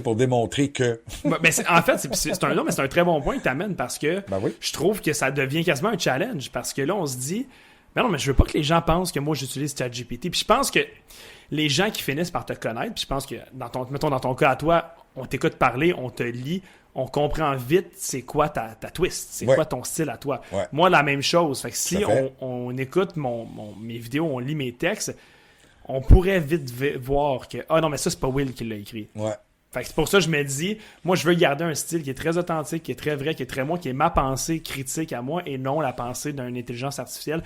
Pour démontrer que... En fait, c'est un très bon point que tu amènes parce que oui. je trouve que ça devient quasiment un challenge parce que là, on se dit, mais je veux pas que les gens pensent que moi, j'utilise ChatGPT. Puis je pense que les gens qui finissent par te connaître, puis je pense que, mettons dans ton cas à toi, on t'écoute parler, on te lit, on comprend vite c'est quoi ta twist, c'est quoi ton style à toi. Ouais. Moi, la même chose. Fait que si on écoute mes vidéos, on lit mes textes, on pourrait vite voir que, non, mais ça, c'est pas Will qui l'a écrit. Ouais. Fait que c'est pour ça que je me dis, moi, je veux garder un style qui est très authentique, qui est très vrai, qui est très moi, qui est ma pensée critique à moi et non la pensée d'une intelligence artificielle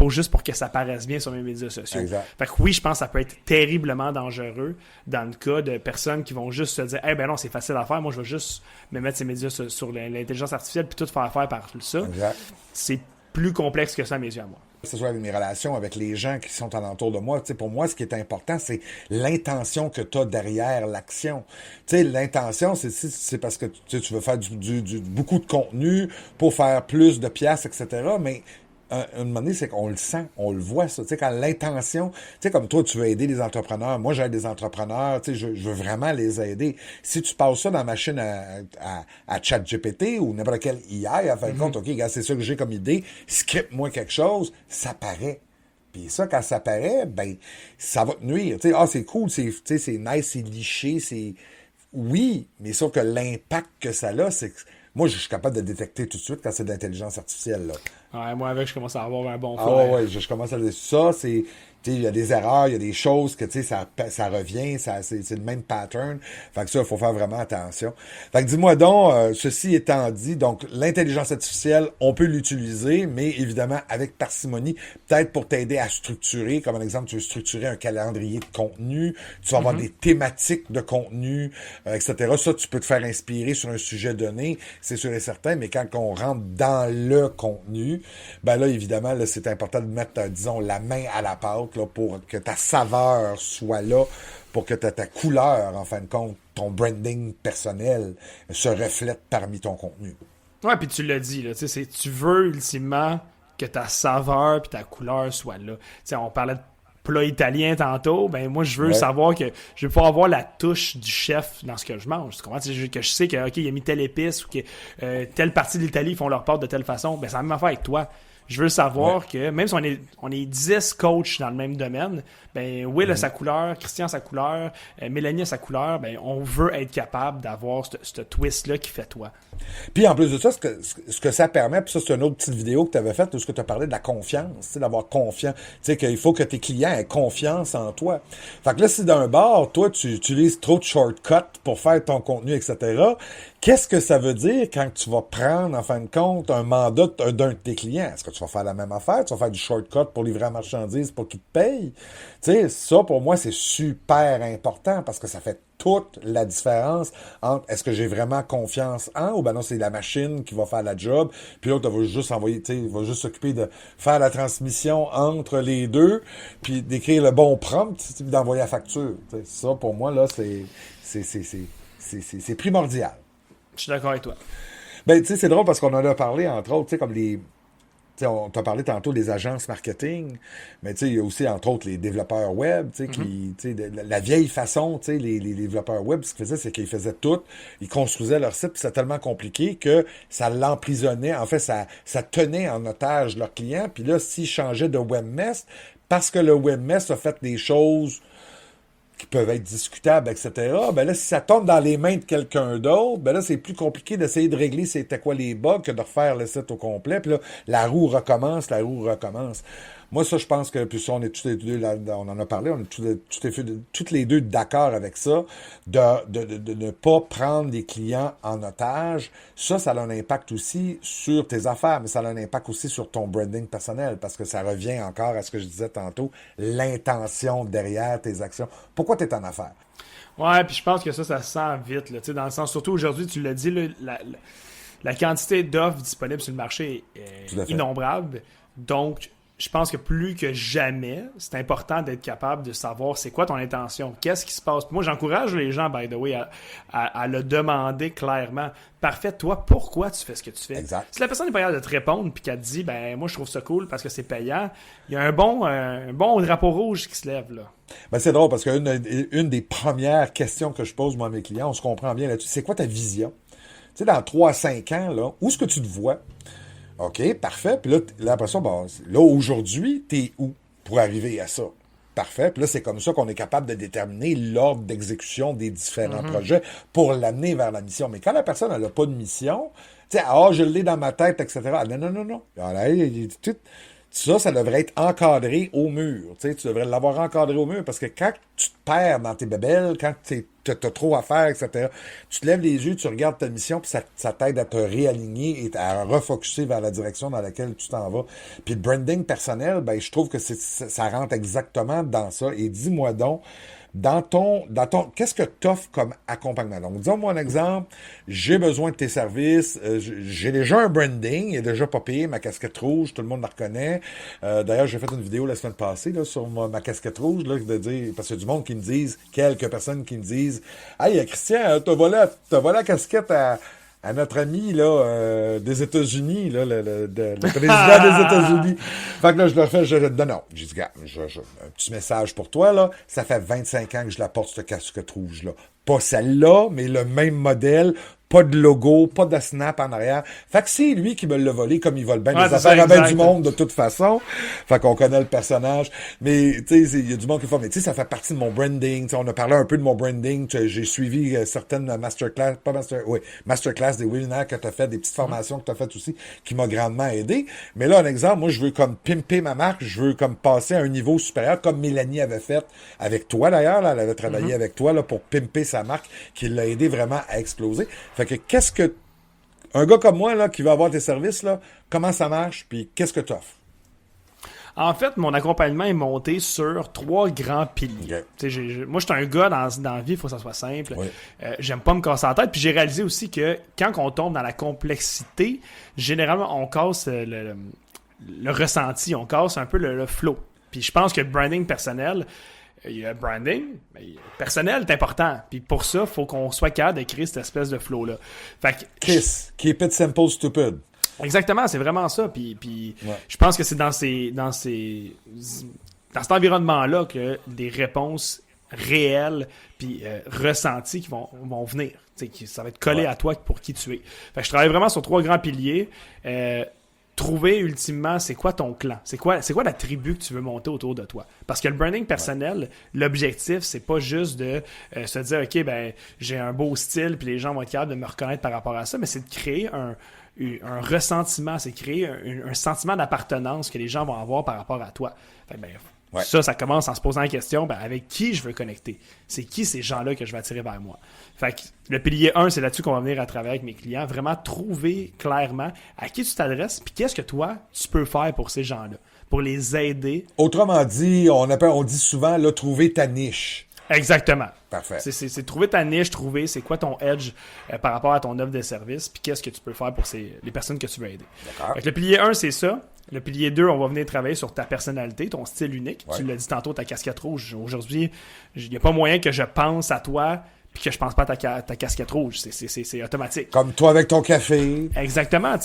juste pour que ça paraisse bien sur mes médias sociaux. Exact. Fait que oui, je pense que ça peut être terriblement dangereux dans le cas de personnes qui vont juste se dire, non, c'est facile à faire, moi, je vais juste me mettre ces médias sur l'intelligence artificielle puis tout faire par ça. Exact. C'est plus complexe que ça à mes yeux à moi. Que ce soit avec mes relations, avec les gens qui sont alentour de moi. Tu sais, pour moi, ce qui est important, c'est l'intention que tu as derrière l'action. Tu sais, l'intention, c'est parce que tu veux faire beaucoup de contenu pour faire plus de piastres, etc. Mais un moment donné, c'est qu'on le sent, on le voit, ça. Tu sais, quand l'intention, tu sais, comme toi, tu veux aider les entrepreneurs. Moi, j'aide des entrepreneurs, tu sais, je veux vraiment les aider. Si tu passes ça dans la machine à ChatGPT ou n'importe quel IA, à fin de compte, OK, regarde, c'est ça que j'ai comme idée, script-moi quelque chose, ça paraît. Puis ça, quand ça paraît, ben, ça va te nuire. Tu sais, c'est cool, c'est nice, c'est liché, c'est... Oui, mais sauf que l'impact que ça a, c'est que moi, je suis capable de détecter tout de suite quand c'est de l'intelligence artificielle, là. Ouais, moi, avec, je commence à avoir un bon flair. Je commence à dire ça, c'est... Il y a des erreurs, il y a des choses que ça revient, c'est le même pattern. Fait que ça, il faut faire vraiment attention. Fait que dis-moi donc, ceci étant dit, donc l'intelligence artificielle, on peut l'utiliser, mais évidemment avec parcimonie, peut-être pour t'aider à structurer, comme un exemple, tu veux structurer un calendrier de contenu, tu vas avoir des thématiques de contenu, etc. Ça, tu peux te faire inspirer sur un sujet donné, c'est sûr et certain, mais quand on rentre dans le contenu, ben là, évidemment, là, c'est important de mettre, disons, la main à la pâte, là, pour que ta saveur soit là, pour que ta couleur, en fin de compte, ton branding personnel se reflète parmi ton contenu. Ouais, puis tu l'as dit, là, tu veux ultimement que ta saveur puis ta couleur soient là. T'sais, on parlait de plat italien tantôt, ben moi je veux savoir que je veux pouvoir avoir la touche du chef dans ce que je mange. Tu comprends? Que je sais que OK, il a mis telle épice ou que telle partie de l'Italie font leur pâte de telle façon, ben c'est la même affaire avec toi. Je veux savoir que, même si on est 10 coachs dans le même domaine, ben Will a sa couleur, Christian a sa couleur, Mélanie a sa couleur, ben on veut être capable d'avoir ce twist-là qui fait toi. Puis en plus de ça, ce que ça permet, puis ça c'est une autre petite vidéo que tu avais faite où tu as parlé de la confiance, d'avoir confiance, tu sais qu'il faut que tes clients aient confiance en toi. Fait que là, si d'un bord, toi, tu utilises trop de shortcuts pour faire ton contenu, etc., qu'est-ce que ça veut dire quand tu vas prendre, en fin de compte, un mandat d'un de tes clients? Est-ce que tu vas faire la même affaire? Tu vas faire du shortcut pour livrer la marchandise pour qu'ils te payent? Tu sais, ça, pour moi, c'est super important parce que ça fait toute la différence entre est-ce que j'ai vraiment confiance en ou ben non, c'est la machine qui va faire la job, puis l'autre va juste envoyer, tu sais, va juste s'occuper de faire la transmission entre les deux, puis d'écrire le bon prompt, puis d'envoyer la facture. T'sais, ça, pour moi, là, c'est primordial. Je suis d'accord avec toi. Ben, tu sais, c'est drôle parce qu'on en a parlé, entre autres, tu sais, comme les... On t'a parlé tantôt des agences marketing, mais il y a aussi, entre autres, les développeurs web, qui, la vieille façon, les développeurs web, ce qu'ils faisaient, c'est qu'ils faisaient tout, ils construisaient leur site, puis c'était tellement compliqué que ça l'emprisonnait, en fait, ça tenait en otage leurs clients, puis là, s'ils changeaient de webmaster, parce que le webmaster a fait des choses qui peuvent être discutables, etc., ben là, si ça tombe dans les mains de quelqu'un d'autre, ben là, c'est plus compliqué d'essayer de régler c'était quoi les bugs que de refaire le site au complet. Puis là, la roue recommence. Moi, ça, je pense que, puis ça, on est tous les deux là, on en a parlé, on est toutes les deux d'accord avec ça, de ne pas prendre les clients en otage. Ça a un impact aussi sur tes affaires, mais ça a un impact aussi sur ton branding personnel, parce que ça revient encore à ce que je disais tantôt, l'intention derrière tes actions. Pourquoi tu es en affaires? Ouais, puis je pense que ça se sent vite, là, dans le sens, surtout aujourd'hui, tu l'as dit, là, la quantité d'offres disponibles sur le marché est innombrable. Donc, je pense que plus que jamais, c'est important d'être capable de savoir c'est quoi ton intention, qu'est-ce qui se passe. Moi, j'encourage les gens, by the way, à le demander clairement. Parfait, toi, pourquoi tu fais ce que tu fais? Exact. Si la personne n'est pas capable de te répondre puis qu'elle te dit, ben moi, je trouve ça cool parce que c'est payant, il y a un bon drapeau rouge qui se lève, là. Ben, c'est drôle parce qu'une des premières questions que je pose, moi, à mes clients, on se comprend bien là-dessus, c'est quoi ta vision? Tu sais, dans 3 à 5 ans, là, où est-ce que tu te vois? OK, parfait. Puis là après ça, bon, là, aujourd'hui, t'es où pour arriver à ça? Parfait. Puis là, c'est comme ça qu'on est capable de déterminer l'ordre d'exécution des différents projets pour l'amener vers la mission. Mais quand la personne, elle n'a pas de mission, tu sais, je l'ai dans ma tête, etc. Ah, non. Ça devrait être encadré au mur. Tu sais, tu devrais l'avoir encadré au mur parce que quand tu te perds dans tes bébelles, quand t'as trop à faire, etc., tu te lèves les yeux, tu regardes ta mission, puis ça t'aide à te réaligner et à refocuser vers la direction dans laquelle tu t'en vas. Puis le branding personnel, ben je trouve que ça rentre exactement dans ça. Et dis-moi donc, dans ton, qu'est-ce que tu offres comme accompagnement? Donc, disons-moi un exemple, j'ai besoin de tes services, j'ai déjà un branding, il est déjà pas payé, ma casquette rouge, tout le monde la reconnaît. D'ailleurs, j'ai fait une vidéo la semaine passée là, sur ma casquette rouge, là, de dire, parce qu'il y a du monde qui me disent, quelques personnes qui me disent, hey, Christian, t'as volé la casquette à notre ami là des États-Unis, là, le président des États-Unis. Fait que là, je leur fais, non. J'ai dit, gars, un petit message pour toi, là. Ça fait 25 ans que je la porte, cette casquette rouge-là. Pas celle-là, mais le même modèle. Pas de logo, pas de snap en arrière. Fait que c'est lui qui me l'a volé, comme il vole bien les affaires à bien du monde de toute façon. Fait qu'on connaît le personnage. Mais, tu sais, il y a du monde qui fait, mais tu sais, ça fait partie de mon branding. T'sais, on a parlé un peu de mon branding. J'ai suivi certaines masterclass des webinaires que t'as fait, des petites formations que t'as faites aussi, qui m'a grandement aidé. Mais là, un exemple, moi, je veux comme pimper ma marque, je veux comme passer à un niveau supérieur, comme Mélanie avait fait avec toi d'ailleurs, là, elle avait travaillé avec toi, là, pour pimper sa marque, qui l'a aidé vraiment à exploser. Fait que qu'est-ce que un gars comme moi là qui va avoir tes services là, comment ça marche puis qu'est-ce que tu offres? En fait, mon accompagnement est monté sur 3 grands piliers. Okay. Moi, je suis un gars dans la vie, il faut que ça soit simple. Oui. J'aime pas me casser la tête. Puis j'ai réalisé aussi que quand on tombe dans la complexité, généralement, on casse le ressenti, on casse un peu le flow. Puis je pense que le branding personnel, il y a branding, mais personnel est important. Puis pour ça, il faut qu'on soit capable de créer cette espèce de flow-là. Fait que, KISS, keep it simple, stupid. Exactement, c'est vraiment ça. Puis je pense que c'est dans cet environnement-là que des réponses réelles puis ressenties qui vont venir. Ça va être collé à toi pour qui tu es. Fait que je travaille vraiment sur 3 grands piliers. Trouver ultimement c'est quoi ton clan, c'est quoi la tribu que tu veux monter autour de toi. Parce que le branding personnel, l'objectif, c'est pas juste de se dire ok, ben j'ai un beau style puis les gens vont être capables de me reconnaître par rapport à ça, mais c'est de créer un ressentiment, c'est de créer un sentiment d'appartenance que les gens vont avoir par rapport à toi. Fait que, ça commence en se posant la question, avec qui je veux connecter? C'est qui ces gens-là que je vais attirer vers moi? Fait que le pilier 1, c'est là-dessus qu'on va venir à travailler avec mes clients. Vraiment trouver clairement à qui tu t'adresses puis qu'est-ce que toi, tu peux faire pour ces gens-là, pour les aider. Autrement dit, on dit souvent, là, trouver ta niche. Exactement. Parfait. C'est trouver ta niche, trouver c'est quoi ton edge par rapport à ton offre de service, puis qu'est-ce que tu peux faire pour les personnes que tu veux aider. D'accord. Fait que le pilier 1, c'est ça. Le pilier 2, on va venir travailler sur ta personnalité, ton style unique. Ouais. Tu l'as dit tantôt, ta casquette rouge. Aujourd'hui, il n'y a pas moyen que je pense à toi puis que je pense pas à ta casquette rouge. C'est automatique. Comme toi avec ton café. Exactement.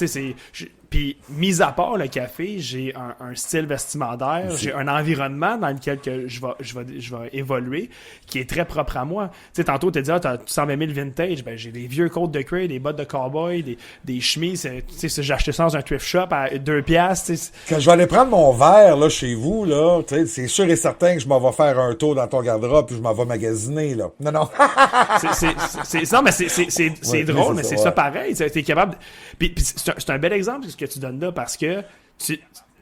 Puis, mis à part le café, j'ai un style vestimentaire, j'ai un environnement dans lequel que je vais évoluer qui est très propre à moi. Tu sais, tantôt, tu as dit, tu sens aimer le vintage. Ben, j'ai des vieux côtes de cuir, des bottes de cowboy, des chemises. Tu sais, j'ai acheté ça dans un thrift shop à 2 piastres. Quand je vais aller prendre mon verre là, chez vous, là, c'est sûr et certain que je m'en vais faire un tour dans ton garde-robe puis je m'en vais magasiner. Là. Non. Non, mais c'est drôle, mais c'est ça pareil. T'es capable. Puis c'est un bel exemple ce que tu donnes là parce que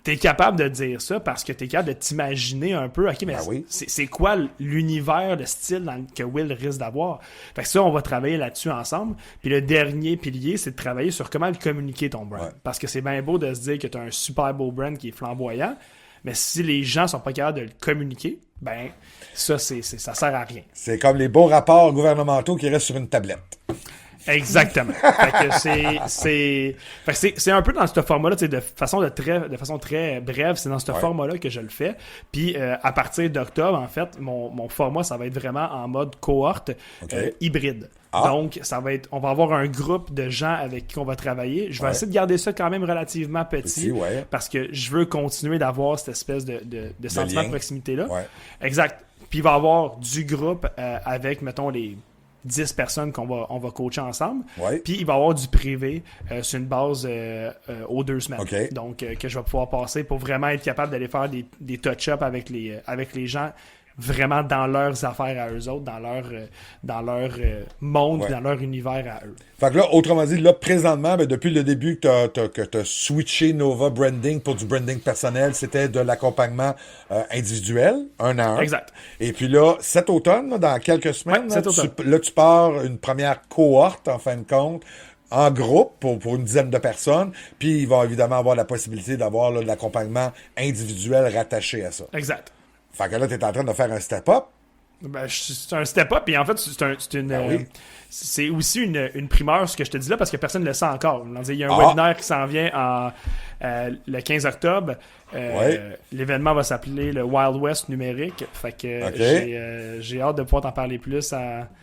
t'es capable de dire ça parce que t'es capable de t'imaginer un peu, ok, mais c'est quoi l'univers, le style que Will risque d'avoir. Fait que ça, on va travailler là-dessus ensemble. Puis le dernier pilier, c'est de travailler sur comment le communiquer ton brand. Parce que c'est bien beau de se dire que t'as un super beau brand qui est flamboyant, mais si les gens sont pas capables de le communiquer, ben ça sert à rien. C'est comme les beaux rapports gouvernementaux qui restent sur une tablette. Exactement. Fait que c'est un peu dans ce format-là, de façon très brève, c'est dans ce format-là que je le fais. Puis à partir d'octobre, en fait, mon format, ça va être vraiment en mode cohorte hybride. Donc, on va avoir un groupe de gens avec qui on va travailler. Je vais essayer de garder ça quand même relativement petit parce que je veux continuer d'avoir cette espèce de sentiment de proximité-là. Exact. Puis il va y avoir du groupe avec, mettons, les 10 personnes on va coacher ensemble. Puis il va y avoir du privé sur une base aux 2 semaines. Donc, que je vais pouvoir passer pour vraiment être capable d'aller faire des touch-ups avec les gens vraiment dans leurs affaires à eux autres, dans leur monde, dans leur univers à eux. Fait que là, autrement dit, là, présentement, depuis le début que t'as switché Nova Branding pour du branding personnel, c'était de l'accompagnement individuel, 1 à 1. Exact. Et puis là, cet automne, là, dans quelques semaines, tu pars une première cohorte, en fin de compte, en groupe pour une dizaine de personnes, puis il va évidemment avoir la possibilité d'avoir là, de l'accompagnement individuel rattaché à ça. Exact. Fait que là, tu es en train de faire un step-up. Ben, c'est un step-up, et en fait, c'est aussi une primeur, ce que je te dis là, parce que personne ne le sait encore. Il y a un webinaire qui s'en vient le 15 octobre. L'événement va s'appeler le Wild West numérique. Fait que j'ai hâte de pouvoir t'en parler plus.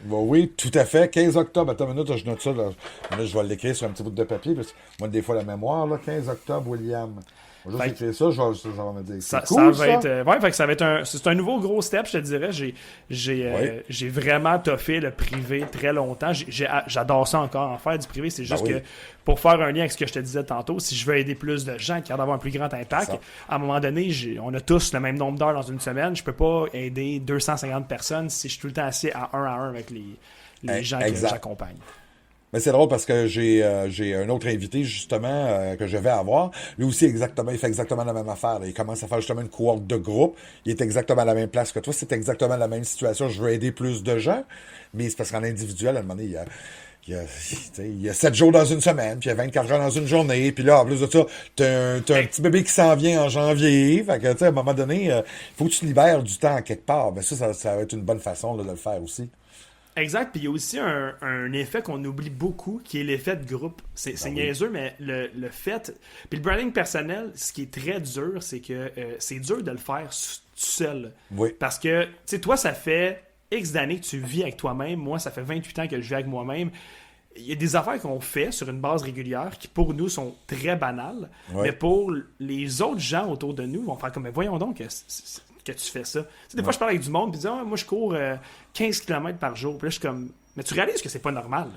Oui, tout à fait. 15 octobre. Attends une minute, je note ça. Là, je vais l'écrire sur un petit bout de papier. Parce que moi, des fois, la mémoire, là, 15 octobre, William. Je vais écrire ça, je vais me dire. C'est cool, ça. Fait que ça va être c'est un nouveau gros step, je te dirais. J'ai vraiment toffé le privé très longtemps. J'adore ça encore, en faire du privé. C'est juste que pour faire un lien avec ce que je te disais tantôt, si je veux aider plus de gens qui ont d'avoir un plus grand impact, à un moment donné, on a tous le même nombre d'heures dans une semaine. Je peux pas aider 250 personnes si je suis tout le temps assis à 1 avec les gens que j'accompagne. Mais c'est drôle parce que j'ai un autre invité, justement, que je vais avoir. Lui aussi, il fait exactement la même affaire. Là. Il commence à faire justement une cohorte de groupe. Il est exactement à la même place que toi. C'est exactement la même situation. Je veux aider plus de gens. Mais c'est parce qu'en individuel, à un moment donné, il y a 7 jours dans une semaine, puis il y a 24 heures dans une journée. Puis là, en plus de ça, t'as un petit bébé qui s'en vient en janvier. Fait que, tu sais, à un moment donné, il faut que tu libères du temps quelque part. Ben ça va être une bonne façon là, de le faire aussi. Exact, puis il y a aussi un effet qu'on oublie beaucoup, qui est l'effet de groupe. C'est niaiseux, mais le fait... Puis le branding personnel, ce qui est très dur, c'est que c'est dur de le faire tout seul. Oui. Parce que, tu sais, toi, ça fait X d'années que tu vis avec toi-même. Moi, ça fait 28 ans que je vis avec moi-même. Il y a des affaires qu'on fait sur une base régulière qui, pour nous, sont très banales. Mais pour les autres gens autour de nous, ils vont faire comme, mais voyons donc que tu fais ça. Tu sais, des fois, je parle avec du monde, puis ils disent, moi, je cours 15 km par jour. Puis là, je suis comme, mais tu réalises que c'est pas normal.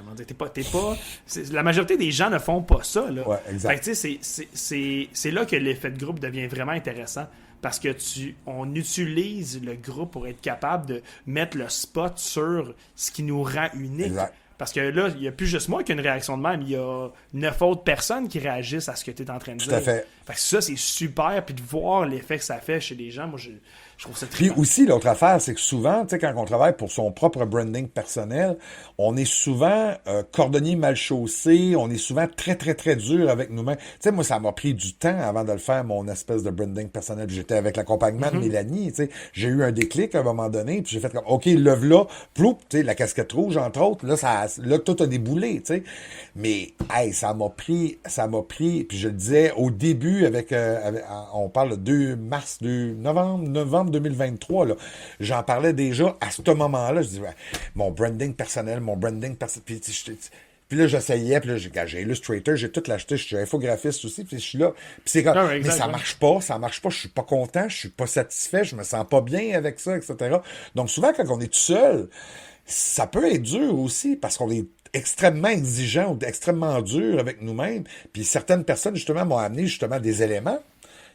La majorité des gens ne font pas ça. Là. Ouais, exact. Fait que, tu sais, c'est là que l'effet de groupe devient vraiment intéressant. Parce que on utilise le groupe pour être capable de mettre le spot sur ce qui nous rend unique. Exact. Parce que là, il n'y a plus juste moi qui ai une réaction de même. Il y a 9 autres personnes qui réagissent à ce que tu es en train de dire. Tout à fait. Fait que ça, c'est super. Puis de voir l'effet que ça fait chez les gens, moi, je trouve ça très Puis aussi, l'autre affaire, c'est que souvent, tu sais, quand on travaille pour son propre branding personnel, on est souvent cordonnier mal chaussé, on est souvent très, très, très dur avec nous-mêmes. Tu sais, moi, ça m'a pris du temps avant de le faire, mon espèce de branding personnel. J'étais avec l'accompagnement de Mélanie, tu sais. J'ai eu un déclic à un moment donné, puis j'ai fait comme, OK, lève là, ploup, tu sais, la casquette rouge, entre autres, là, tout a déboulé, tu sais. Mais, hey, ça m'a pris, puis je le disais, au début, on parle de novembre 2023, là, j'en parlais déjà à ce moment-là. Je disais, mon branding personnel. Puis là, j'essayais, puis là, j'ai Illustrator, j'ai tout l'acheté, je suis infographiste aussi, puis je suis là. Puis c'est comme, mais ça marche pas, je suis pas content, je suis pas satisfait, je me sens pas bien avec ça, etc. Donc souvent, quand on est tout seul, ça peut être dur aussi, parce qu'on est extrêmement exigeant ou extrêmement dur avec nous-mêmes. Puis certaines personnes, justement, m'ont amené justement des éléments.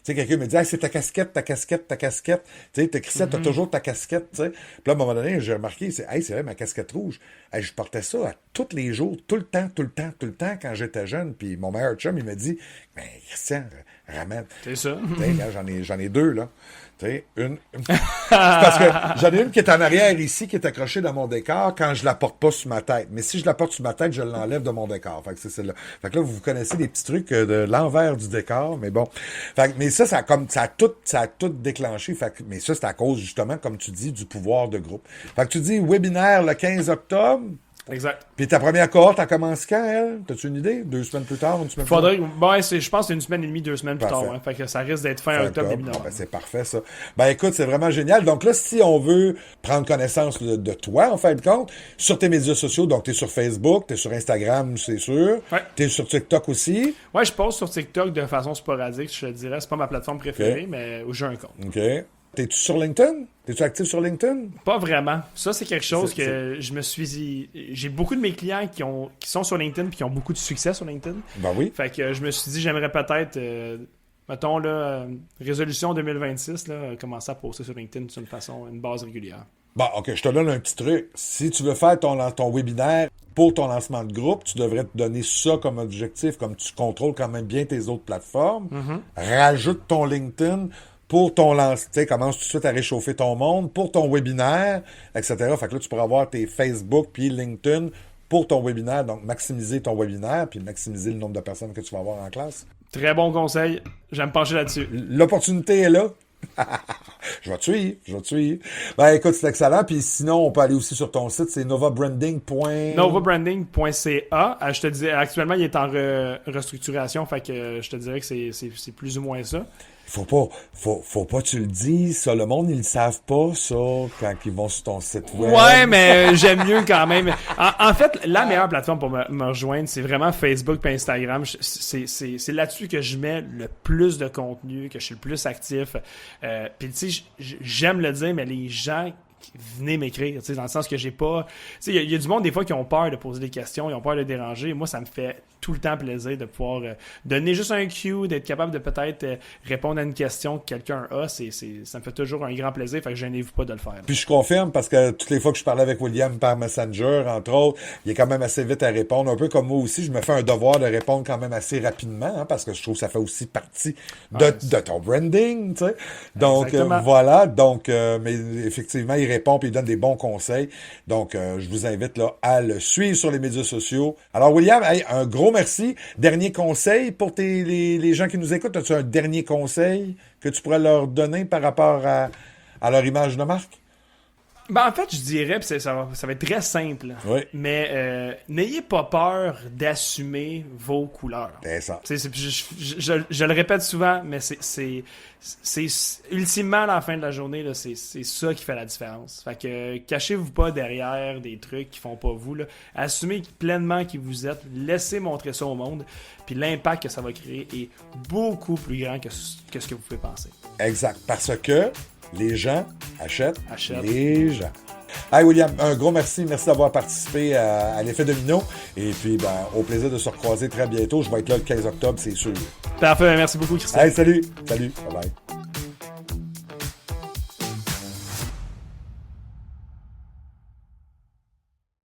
sais, quelqu'un me dit, hey, c'est ta casquette, ta casquette, ta casquette. Tu sais, t'écris ça, t'as toujours ta casquette, tu sais. Puis là, à un moment donné, j'ai remarqué, hey, c'est vrai, ma casquette rouge. Hey, je portais ça à tous les jours, tout le temps, quand j'étais jeune. Puis mon meilleur chum, il m'a dit, mais Christian, ramène. C'est ça. J'en ai deux, là. Tu sais, c'est parce que j'en ai une qui est en arrière ici, qui est accrochée dans mon décor quand je la porte pas sur ma tête. Mais si je la porte sur ma tête, je l'enlève de mon décor. Fait que c'est celle-là. Fait que là, vous connaissez des petits trucs de l'envers du décor, mais bon. Fait que, mais ça a tout déclenché. Fait que, mais ça, c'est à cause, justement, comme tu dis, du pouvoir de groupe. Fait que tu dis webinaire le 15 octobre. Exact. Puis ta première cohorte, elle commence quand, elle? T'as-tu une idée? 2 semaines plus tard, une semaine plus tard? Je pense que c'est une semaine et demie, 2 semaines plus tard. Hein. Fait que ça risque d'être fin octobre, début novembre. Ben, c'est parfait, ça. Ben, écoute, c'est vraiment génial. Donc là, si on veut prendre connaissance de toi, en fin de compte, sur tes médias sociaux, donc t'es sur Facebook, t'es sur Instagram, c'est sûr. Ouais. T'es sur TikTok aussi. Ouais, je poste sur TikTok de façon sporadique, je te dirais. C'est pas ma plateforme préférée, mais où j'ai un compte. OK. T'es-tu sur LinkedIn? T'es-tu actif sur LinkedIn? Pas vraiment. Ça, c'est quelque chose que je me suis... J'ai beaucoup de mes clients qui sont sur LinkedIn et qui ont beaucoup de succès sur LinkedIn. Ben oui. Fait que je me suis dit, j'aimerais peut-être, mettons, là, résolution 2026, là, commencer à poster sur LinkedIn une base régulière. Bon, OK, je te donne un petit truc. Si tu veux faire ton webinaire pour ton lancement de groupe, tu devrais te donner ça comme objectif, comme tu contrôles quand même bien tes autres plateformes. Rajoute ton LinkedIn pour ton lancement, tu sais, commence tout de suite à réchauffer ton monde, pour ton webinaire, etc. Fait que là, tu pourras avoir tes Facebook puis LinkedIn pour ton webinaire, donc maximiser ton webinaire puis maximiser le nombre de personnes que tu vas avoir en classe. Très bon conseil. Je vais me pencher là-dessus. L'opportunité est là. Je vais te suivre. Ben écoute, c'est excellent. Puis sinon, on peut aller aussi sur ton site, c'est novabranding.ca. Je te dis, actuellement, il est en restructuration, fait que je te dirais que c'est plus ou moins ça. Faut pas que tu le dises, ça. Le monde, ils le savent pas, ça, quand ils vont sur ton site web. Ouais, mais j'aime mieux quand même. En fait, la meilleure plateforme pour me rejoindre, c'est vraiment Facebook et Instagram. C'est là-dessus que je mets le plus de contenu, que je suis le plus actif. Puis tu sais, j'aime le dire, mais les gens venez m'écrire, dans le sens que j'ai pas... Il y a du monde des fois qui ont peur de poser des questions, ils ont peur de déranger. Moi, ça me fait tout le temps plaisir de pouvoir donner juste un cue, d'être capable de peut-être répondre à une question que quelqu'un a. Ça me fait toujours un grand plaisir, fait que gênez-vous pas de le faire. Puis je confirme, parce que toutes les fois que je parlais avec William par Messenger, entre autres, il est quand même assez vite à répondre. Un peu comme moi aussi, je me fais un devoir de répondre quand même assez rapidement, hein, parce que je trouve que ça fait aussi partie de ton branding, tu sais. Donc, voilà. Donc, mais effectivement, il répond puis il donne des bons conseils. Donc, je vous invite là à le suivre sur les médias sociaux. Alors, William, hey, un gros merci. Dernier conseil pour les gens qui nous écoutent. As-tu un dernier conseil que tu pourrais leur donner par rapport à leur image de marque? Ben, en fait, je dirais, ça va être très simple, oui. Mais n'ayez pas peur d'assumer vos couleurs. C'est ça. Je le répète souvent, mais c'est ultimement à la fin de la journée, là, c'est ça qui fait la différence. Fait que cachez-vous pas derrière des trucs qui font pas vous. Là. Assumez pleinement qui vous êtes, laissez montrer ça au monde, puis l'impact que ça va créer est beaucoup plus grand que ce que vous pouvez penser. Exact, parce que les gens achètent. Les gens. Hey William, un gros merci. Merci d'avoir participé à l'effet domino. Et puis, au plaisir de se recroiser très bientôt. Je vais être là le 15 octobre, c'est sûr. Parfait. Merci beaucoup, Christian. Hey, salut. Salut. Bye bye.